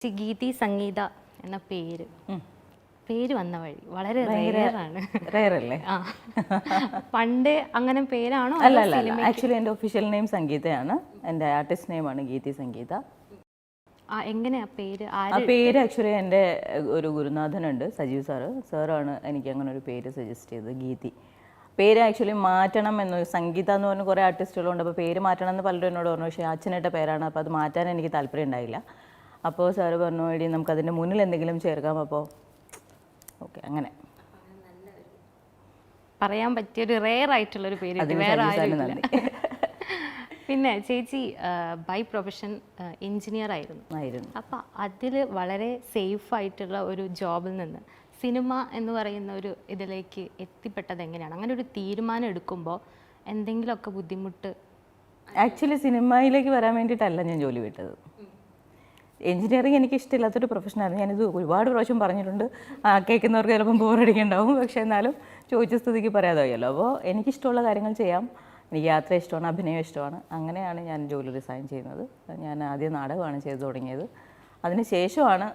ഗീതി സംഗീത എന്ന പേര് വന്ന വഴി വളരെ റെയറാണ്. റെയറല്ലേ? ആ പണ്ട് അങ്ങനെ പേരാണോ? അല്ല അല്ല അല്ല, ആക്ച്വലി എൻ്റെ ഒഫീഷ്യൽ നെയിം സംഗീതയാണ്. എൻ്റെ ആർട്ടിസ്റ്റ് നെയിമാണ് ഗീതി സംഗീത. എങ്ങനെയാ പേര്? ആ പേര് ആക്ച്വലി എൻ്റെ ഒരു ഗുരുനാഥനുണ്ട്, സജീവ് സാറാണ് എനിക്ക് അങ്ങനെ ഒരു പേര് സജസ്റ്റ് ചെയ്തത്, ഗീതി. പേര് ആക്ച്വലി മാറ്റണം എന്ന്, സംഗീത എന്ന് പറഞ്ഞ കുറേ ആർട്ടിസ്റ്റുകളുണ്ട്, അപ്പോൾ പേര് മാറ്റണം എന്ന് പലരും എന്നോട് പറഞ്ഞു. പക്ഷേ അച്ഛനിട്ട പേരാണ്, അപ്പോൾ അത് മാറ്റാൻ എനിക്ക് താല്പര്യം ഉണ്ടായില്ല. അപ്പോൾ സാറ് പറഞ്ഞു, എടി നമുക്കതിൻ്റെ മുന്നിൽ എന്തെങ്കിലും ചേർക്കാം. അപ്പോൾ ഓക്കെ, അങ്ങനെ പറയാൻ പറ്റിയൊരു റെയർ ആയിട്ടുള്ളൊരു പേര്. പിന്നെ ചേച്ചി ബൈ പ്രൊഫഷൻ എഞ്ചിനീയർ ആയിരുന്നു. അപ്പം അതിൽ വളരെ സേഫ് ആയിട്ടുള്ള ഒരു ജോബിൽ നിന്ന് സിനിമ എന്ന് പറയുന്ന ഒരു ഇതിലേക്ക് എത്തിപ്പെട്ടത് എങ്ങനെയാണ്? അങ്ങനെ ഒരു തീരുമാനം എടുക്കുമ്പോൾ എന്തെങ്കിലുമൊക്കെ ബുദ്ധിമുട്ട്? ആക്ച്വലി സിനിമയിലേക്ക് വരാൻ വേണ്ടിയിട്ടല്ല ഞാൻ ജോലി വിട്ടത്. എഞ്ചിനീയറിങ് എനിക്ക് ഇഷ്ടമില്ലാത്തൊരു പ്രൊഫഷനായിരുന്നു. ഞാനിത് ഒരുപാട് പ്രാവശ്യം പറഞ്ഞിട്ടുണ്ട്, കേൾക്കുന്നവർക്ക് ചിലപ്പം ബോറടിക്കുന്നുണ്ടാവും. പക്ഷേ എന്നാലും ചോദിച്ച സ്ഥിതിക്ക് പറയാതെ വയ്യല്ലോ. അപ്പോൾ എനിക്കിഷ്ടമുള്ള കാര്യങ്ങൾ ചെയ്യാം. എനിക്ക് യാത്ര ഇഷ്ടമാണ്, അഭിനയം ഇഷ്ടമാണ്. അങ്ങനെയാണ് ഞാൻ ജോലി റിസൈൻ ചെയ്യുന്നത്. ഞാൻ ആദ്യം നാടകമാണ് ചെയ്തു തുടങ്ങിയത്. അതിന് ശേഷമാണ്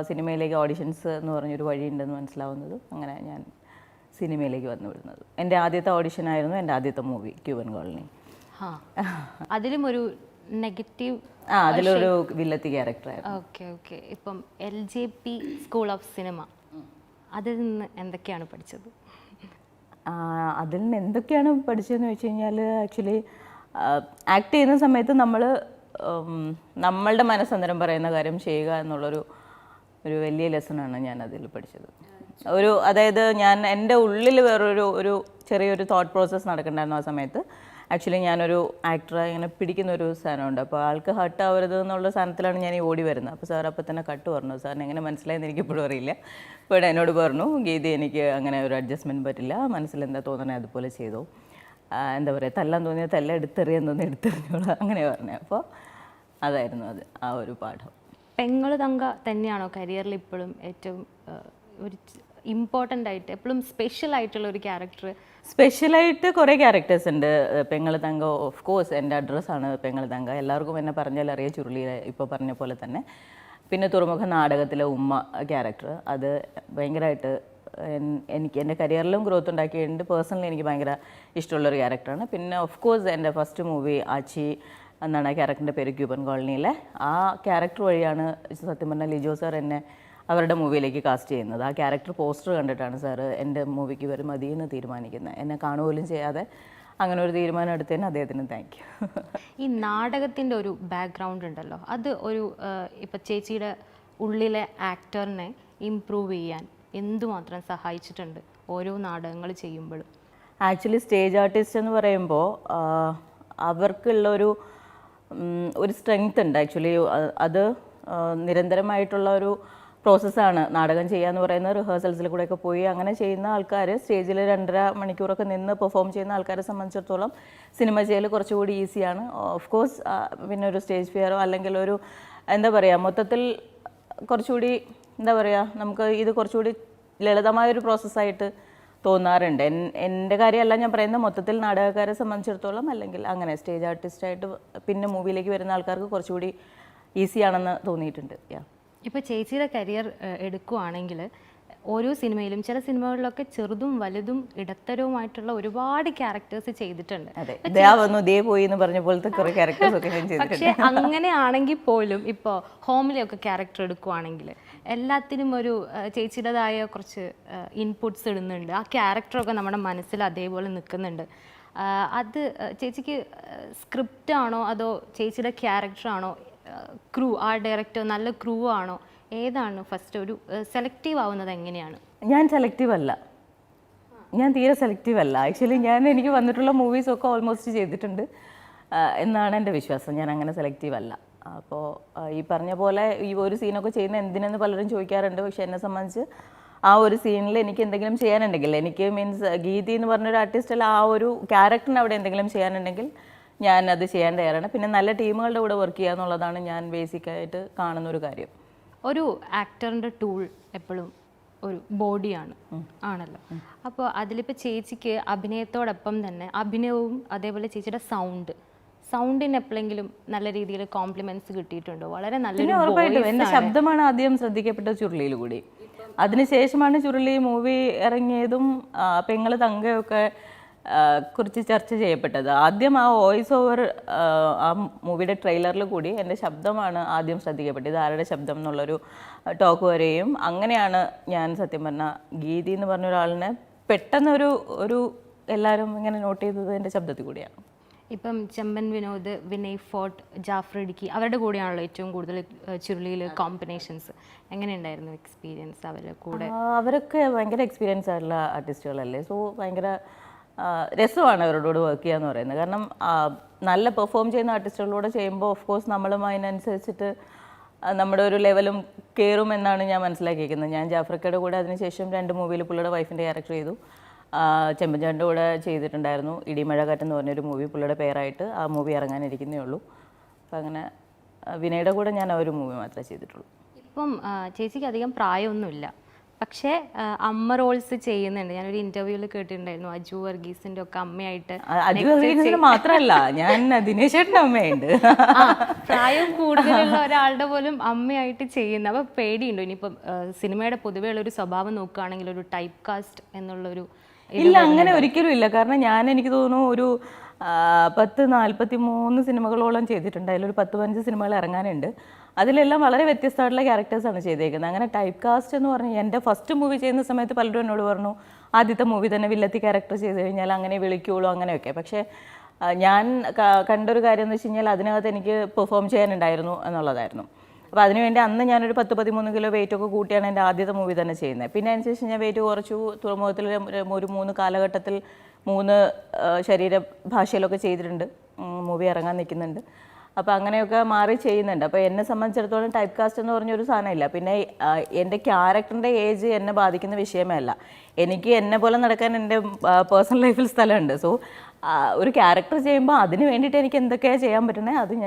സിനിമയിലേക്ക് ഓഡിഷൻസ് എന്ന് പറഞ്ഞൊരു വഴിയുണ്ടെന്ന് മനസ്സിലാവുന്നത്. അങ്ങനെ ഞാൻ സിനിമയിലേക്ക് വന്നു വിടുന്നത്. എൻ്റെ ആദ്യത്തെ ഓഡിഷനായിരുന്നു എൻ്റെ ആദ്യത്തെ മൂവി ക്യൂബൻ കോളനി. അതിലും ഒരു നെഗറ്റീവ്, അതിലൊരു വില്ലത്തി ക്യാരക്ടറായിരുന്നു. Okay okay. ഇപ്പം LJP സ്കൂൾ ഓഫ് സിനിമ, അതിൽ നിന്ന് എന്തൊക്കെയാണ് പഠിച്ചത്? അതിൽ നിന്ന് എന്തൊക്കെയാണ് പഠിച്ചതെന്ന് വെച്ച് കഴിഞ്ഞാൽ, ആക്ച്വലി ആക്ട് ചെയ്യുന്ന സമയത്ത് നമ്മളുടെ മനസ്സന്തരം പറയുന്ന കാര്യം ചെയ്യുക എന്നുള്ളൊരു വലിയ ലെസണാണ് ഞാൻ അതിൽ പഠിച്ചത്. അതായത് ഞാൻ എൻ്റെ ഉള്ളിൽ വേറൊരു ചെറിയൊരു തോട്ട് പ്രോസസ്സ് നടക്കണ്ടായിരുന്നു ആ സമയത്ത്. ആക്ച്വലി ഞാനൊരു ആക്ടറെ ഇങ്ങനെ പിടിക്കുന്ന ഒരു സാധനമുണ്ട്. അപ്പോൾ ആൾക്ക് ഹർട്ട് ആവരുത് എന്നുള്ള സാധനത്തിലാണ് ഞാൻ ഈ ഓടി വരുന്നത്. അപ്പോൾ സാർ അപ്പോൾ തന്നെ കട്ട് പറഞ്ഞു. സാറിന് എങ്ങനെ മനസ്സിലായെന്ന് എനിക്കിപ്പോഴും അറിയില്ല. ഇപ്പോൾ എന്നോട് പറഞ്ഞു, ഗീതി എനിക്ക് അങ്ങനെ ഒരു അഡ്ജസ്റ്റ്മെൻറ്റ് പറ്റില്ല, മനസ്സിലെന്താ തോന്നണേ അതുപോലെ ചെയ്തോ, എന്താ പറയുക, തല്ലാൻ തോന്നിയാൽ എടുത്തെറിയാൻ തോന്നിയാൽ എടുത്തെറിഞ്ഞോളൂ, അങ്ങനെ പറഞ്ഞു. അപ്പോൾ അതായിരുന്നു ആ ഒരു പാഠം. പെങ്ങള് തങ്ക തന്നെയാണോ കരിയറിൽ ഇപ്പോഴും ഏറ്റവും ഒരു ഇമ്പോർട്ടൻ്റ് ആയിട്ട് എപ്പോഴും സ്പെഷ്യൽ ആയിട്ടുള്ള ഒരു ക്യാരക്ടർ? സ്പെഷ്യലായിട്ട് കുറേ ക്യാരക്ടേഴ്സ് ഉണ്ട്. പെങ്ങള് തങ്ക ഓഫ് കോഴ്സ് എൻ്റെ അഡ്രസ്സാണ് പെങ്ങള് തങ്ക. എല്ലാവർക്കും എന്നെ പറഞ്ഞാൽ അറിയാം, ചുരുളി ഇപ്പോൾ പറഞ്ഞ പോലെ തന്നെ. പിന്നെ തുറമുഖ നാടകത്തിലെ ഉമ്മ ക്യാരക്ടർ, അത് ഭയങ്കരമായിട്ട് എനിക്ക് എൻ്റെ കരിയറിലും ഗ്രോത്ത് ഉണ്ടാക്കിയിട്ടുണ്ട്. പേഴ്സണലി എനിക്ക് ഭയങ്കര ഇഷ്ടമുള്ളൊരു ക്യാരക്ടറാണ്. പിന്നെ ഓഫ് കോഴ്സ് എൻ്റെ ഫസ്റ്റ് മൂവി ആച്ചി എന്നാണ് ആ ക്യാരക്ടറിൻ്റെ പേര്, ക്യൂബൻ കോളനിയിലെ. ആ ക്യാരക്ടർ വഴിയാണ് സത്യം പറഞ്ഞാൽ ലിജോ സാർ എന്നെ അവരുടെ മൂവിയിലേക്ക് കാസ്റ്റ് ചെയ്യുന്നത്. ആ ക്യാരക്ടർ പോസ്റ്റർ കണ്ടിട്ടാണ് സാറ് എൻ്റെ മൂവിക്ക് വരും മതിയെന്ന് തീരുമാനിക്കുന്നത്. എന്നെ കാണുപോലും ചെയ്യാതെ അങ്ങനെ ഒരു തീരുമാനം എടുത്തതിന് അദ്ദേഹത്തിന് താങ്ക് യു. ഈ നാടകത്തിൻ്റെ ഒരു ബാക്ക്ഗ്രൗണ്ട് ഉണ്ടല്ലോ, അത് ഒരു ഇപ്പം ചേച്ചിയുടെ ഉള്ളിലെ ആക്ടറിനെ ഇംപ്രൂവ് ചെയ്യാൻ എന്തുമാത്രം സഹായിച്ചിട്ടുണ്ട് ഓരോ നാടകങ്ങൾ ചെയ്യുമ്പോഴും? ആക്ച്വലി സ്റ്റേജ് ആർട്ടിസ്റ്റ് എന്ന് പറയുമ്പോൾ അവർക്കുള്ളൊരു സ്ട്രെങ്ത് ഉണ്ട്. ആക്ച്വലി അത് നിരന്തരമായിട്ടുള്ള ഒരു പ്രോസസ്സാണ് നാടകം ചെയ്യുക എന്ന് പറയുന്നത്. റിഹേഴ്സൽസിൽ കൂടെയൊക്കെ പോയി അങ്ങനെ ചെയ്യുന്ന ആൾക്കാർ, സ്റ്റേജിൽ 2.5 മണിക്കൂറൊക്കെ നിന്ന് പെർഫോം ചെയ്യുന്ന ആൾക്കാരെ സംബന്ധിച്ചിടത്തോളം സിനിമ ചെയ്യൽ കുറച്ചുകൂടി ഈസിയാണ്. ഓഫ് കോഴ്സ് പിന്നെ ഒരു സ്റ്റേജ് ഫിയറോ അല്ലെങ്കിൽ ഒരു എന്താ പറയുക, മൊത്തത്തിൽ കുറച്ചുകൂടി എന്താ പറയുക, നമുക്ക് ഇത് കുറച്ചുകൂടി ലളിതമായൊരു പ്രോസസ്സായിട്ട് തോന്നാറുണ്ട്. എൻ്റെ കാര്യമല്ല ഞാൻ പറയുന്നത്, മൊത്തത്തിൽ നാടകക്കാരെ സംബന്ധിച്ചിടത്തോളം അല്ലെങ്കിൽ അങ്ങനെ സ്റ്റേജ് ആർട്ടിസ്റ്റായിട്ട് പിന്നെ മൂവിയിലേക്ക് വരുന്ന ആൾക്കാർക്ക് കുറച്ചുകൂടി ഈസിയാണെന്ന് തോന്നിയിട്ടുണ്ട്. ഇപ്പോൾ ചേച്ചിയുടെ കരിയർ എടുക്കുകയാണെങ്കിൽ ഓരോ സിനിമയിലും, ചില സിനിമകളിലൊക്കെ ചെറുതും വലുതും ഇടത്തരവുമായിട്ടുള്ള ഒരുപാട് ക്യാരക്ടേഴ്സ് ചെയ്തിട്ടുണ്ട്. പക്ഷേ അങ്ങനെയാണെങ്കിൽ പോലും ഇപ്പോൾ ഹോമിലെയൊക്കെ ക്യാരക്ടർ എടുക്കുകയാണെങ്കിൽ എല്ലാത്തിനും ഒരു ചേച്ചിയുടേതായ കുറച്ച് ഇൻപുട്സ് ഇടുന്നുണ്ട്. ആ ക്യാരക്ടറൊക്കെ നമ്മുടെ മനസ്സിൽ അതേപോലെ നിൽക്കുന്നുണ്ട്. അത് ചേച്ചിക്ക് സ്ക്രിപ്റ്റാണോ അതോ ചേച്ചിയുടെ ക്യാരക്ടറാണോ, ക്രൂ, ആ ഡയറക്ടർ നല്ല ക്രൂ ആണോ, ഏതാണ് ഫസ്റ്റ് ഒരു സെലക്റ്റീവ് ആവുന്നത് എങ്ങനെയാണ്? ഞാൻ സെലക്റ്റീവ് അല്ല, ഞാൻ തീരെ സെലക്റ്റീവ് അല്ല. ആക്ച്വലി എനിക്ക് വന്നിട്ടുള്ള മൂവീസൊക്കെ ഓൾമോസ്റ്റ് ചെയ്തിട്ടുണ്ട് എന്നാണ് എൻ്റെ വിശ്വാസം. ഞാൻ അങ്ങനെ സെലക്റ്റീവ് അല്ല. അപ്പോൾ ഈ പറഞ്ഞ പോലെ ഈ ഒരു സീനൊക്കെ ചെയ്യുന്ന എന്തിനെന്ന് പലരും ചോദിക്കാറുണ്ട്. പക്ഷെ എന്നെ സംബന്ധിച്ച് ആ ഒരു സീനിൽ എനിക്ക് എന്തെങ്കിലും ചെയ്യാനുണ്ടെങ്കിൽ, എനിക്ക് മീൻസ് ഗീതി എന്ന് പറഞ്ഞൊരു ആർട്ടിസ്റ്റിൽ ആ ഒരു ക്യാരക്ടറിന് അവിടെ എന്തെങ്കിലും ചെയ്യാനുണ്ടെങ്കിൽ ഞാൻ അത് ചെയ്യാൻ തയ്യാറാണ്. പിന്നെ നല്ല ടീമുകളുടെ കൂടെ വർക്ക് ചെയ്യുക എന്നുള്ളതാണ് ഞാൻ ബേസിക്കായിട്ട് കാണുന്ന ഒരു കാര്യം. ഒരു ആക്ടറിൻ്റെ ടൂൾ എപ്പോഴും ഒരു ബോഡിയാണ് ആണല്ലോ. അപ്പോൾ അതിലിപ്പോൾ ചേച്ചിക്ക് അഭിനയത്തോടൊപ്പം തന്നെ അഭിനയവും അതേപോലെ ചേച്ചിയുടെ സൗണ്ടിന് എപ്പോഴെങ്കിലും നല്ല രീതിയിൽ കോംപ്ലിമെന്റ്സ് കിട്ടിയിട്ടുണ്ടോ? വളരെ പിന്നെ നല്ലൊരു ഉറപ്പായിട്ടും എൻ്റെ ശബ്ദമാണ് ആദ്യം ശ്രദ്ധിക്കപ്പെട്ടത് ചുരുളിയിൽ കൂടി. അതിനുശേഷമാണ് ചുരുളി മൂവി ഇറങ്ങിയതും പെങ്ങള് തങ്കയൊക്കെ കുറിച്ച് ചർച്ച ചെയ്യപ്പെട്ടത്. ആദ്യം ആ വോയിസ് ഓവർ ആ മൂവിയുടെ ട്രെയിലറിൽ കൂടി എൻ്റെ ശബ്ദമാണ് ആദ്യം ശ്രദ്ധിക്കപ്പെട്ടത്. ഇത് ആരുടെ ശബ്ദം എന്നുള്ളൊരു ടോക്ക് വരെയും അങ്ങനെയാണ് ഞാൻ സത്യം പറഞ്ഞ ഗീതി എന്ന് പറഞ്ഞ ഒരാളിനെ പെട്ടെന്നൊരു ഒരു എല്ലാവരും ഇങ്ങനെ നോട്ട് ചെയ്തത് എൻ്റെ ശബ്ദത്തിൽ കൂടിയാണ്. ഇപ്പം ചെമ്പൻ വിനോദ്, വിനയ് ഫോർട്ട്, ജാഫർ ഇടുക്കി അവരുടെ കൂടെയാണല്ലോ ഏറ്റവും കൂടുതൽ ചുരുളിയിൽ കോമ്പിനേഷൻസ്. എങ്ങനെയുണ്ടായിരുന്നു എക്സ്പീരിയൻസ് അവരുടെ കൂടെ? അവരൊക്കെ ഭയങ്കര എക്സ്പീരിയൻസ് ആയിട്ടുള്ള ആർട്ടിസ്റ്റുകളല്ലേ. സോ ഭയങ്കര രസമാണ് അവരോട് വർക്ക് ചെയ്യുക എന്ന് പറയുന്നത്. കാരണം നല്ല പെർഫോം ചെയ്യുന്ന ആർട്ടിസ്റ്റുകളോട് ചെയ്യുമ്പോൾ ഓഫ് കോഴ്സ് നമ്മളും അതിനനുസരിച്ചിട്ട് നമ്മുടെ ഒരു ലെവലും കയറും എന്നാണ് ഞാൻ മനസ്സിലാക്കിയിരിക്കുന്നത്. ഞാൻ ജാഫ്രിക്കയുടെ കൂടെ അതിനുശേഷം 2 മൂവിയിൽ പുള്ളിയുടെ വൈഫിൻ്റെ ക്യാരക്ടർ ചെയ്തു. ചെമ്പൻചാണ്ടിൻ്റെ കൂടെ ചെയ്തിട്ടുണ്ടായിരുന്നു ഇടിമഴ കാറ്റെന്ന് പറഞ്ഞൊരു മൂവി പുള്ളിയുടെ പേരായിട്ട്. ആ മൂവി ഇറങ്ങാനിരിക്കുന്നേ ഉള്ളൂ. അപ്പം അങ്ങനെ വിനയുടെ കൂടെ ഞാൻ ആ ഒരു മൂവി മാത്രമേ ചെയ്തിട്ടുള്ളൂ. ഇപ്പം ചേച്ചിക്ക് അധികം പ്രായമൊന്നുമില്ല, പക്ഷേ അമ്മ റോൾസ് ചെയ്യുന്നുണ്ട്. ഞാനൊരു ഇന്റർവ്യൂവിൽ കേട്ടിട്ടുണ്ടായിരുന്നു അജു വർഗീസിന്റെ ഒക്കെ അമ്മയായിട്ട്. അജു വർഗീസിന് മാത്രമല്ല, ഞാൻ ദിനേശ് ചേട്ടൻ്റെ അമ്മയുണ്ട്. പ്രായം കൂടുതലുള്ള ഒരാളുടെ പോലും അമ്മയായിട്ട് ചെയ്യുന്ന. അപ്പോൾ പേടിയുണ്ടോ ഇനിയിപ്പം സിനിമയുടെ പൊതുവേ ഉള്ളൊരു സ്വഭാവം നോക്കുകയാണെങ്കിൽ ഒരു ടൈപ്പ് കാസ്റ്റ് എന്നുള്ളൊരു? ഇല്ല, അങ്ങനെ ഒരിക്കലും ഇല്ല. കാരണം എനിക്ക് തോന്നുന്നു ഒരു 43 സിനിമകളോളം ചെയ്തിട്ടുണ്ട്. അതിലൊരു 15 സിനിമകൾ ഇറങ്ങാനുണ്ട്. അതിലെല്ലാം വളരെ വ്യത്യസ്തമായിട്ടുള്ള ക്യാരക്ടേഴ്സാണ് ചെയ്തേക്കുന്നത്. അങ്ങനെ ടൈപ്പ് കാസ്റ്റ് എന്ന് പറഞ്ഞാൽ എൻ്റെ ഫസ്റ്റ് മൂവി ചെയ്യുന്ന സമയത്ത് പലരും എന്നോട് പറഞ്ഞു ആദ്യത്തെ മൂവി തന്നെ വില്ലത്തി ക്യാരക്ടർ ചെയ്ത് കഴിഞ്ഞാൽ അങ്ങനെ വിളിക്കുകയുള്ളൂ അങ്ങനെയൊക്കെ. പക്ഷേ ഞാൻ കണ്ടൊരു കാര്യം എന്ന് വെച്ച് കഴിഞ്ഞാൽ അതിനകത്ത് എനിക്ക് പെർഫോം ചെയ്യാനുണ്ടായിരുന്നു എന്നുള്ളതായിരുന്നു. അപ്പോൾ അതിനുവേണ്ടി അന്ന് ഞാനൊരു 10-13 കിലോ വെയിറ്റൊക്കെ കൂട്ടിയാണ് എൻ്റെ ആദ്യത്തെ മൂവി തന്നെ ചെയ്യുന്നത്. പിന്നെ അതിനുശേഷം ഞാൻ വെയിറ്റ് കുറച്ചു. തുറമുഖത്തിൽ ഒരു 3 കാലഘട്ടത്തിൽ 3 ശരീരഭാഷയിലൊക്കെ ചെയ്തിട്ടുണ്ട്. മൂവി ഇറങ്ങാൻ നിൽക്കുന്നുണ്ട്. അപ്പോൾ അങ്ങനെയൊക്കെ മാറി ചെയ്യുന്നുണ്ട്. അപ്പോൾ എന്നെ സംബന്ധിച്ചിടത്തോളം ടൈപ്പ് കാസ്റ്റ് എന്ന് പറഞ്ഞൊരു സാധനമില്ല. പിന്നെ എൻ്റെ ക്യാരക്ടറിൻ്റെ ഏജ് എന്നെ ബാധിക്കുന്ന വിഷയമേ അല്ല. എനിക്ക് എന്നെ പോലെ നടക്കാൻ എൻ്റെ പേഴ്സണൽ ലൈഫിൽ സ്ഥലമുണ്ട്. സോ ഒരു ക്യാരക്ടർ ചെയ്യുമ്പോൾ അതിന് വേണ്ടിയിട്ട് എനിക്ക് എന്തൊക്കെയാണ് ചെയ്യാൻ പറ്റുന്നത് അത് ഞാൻ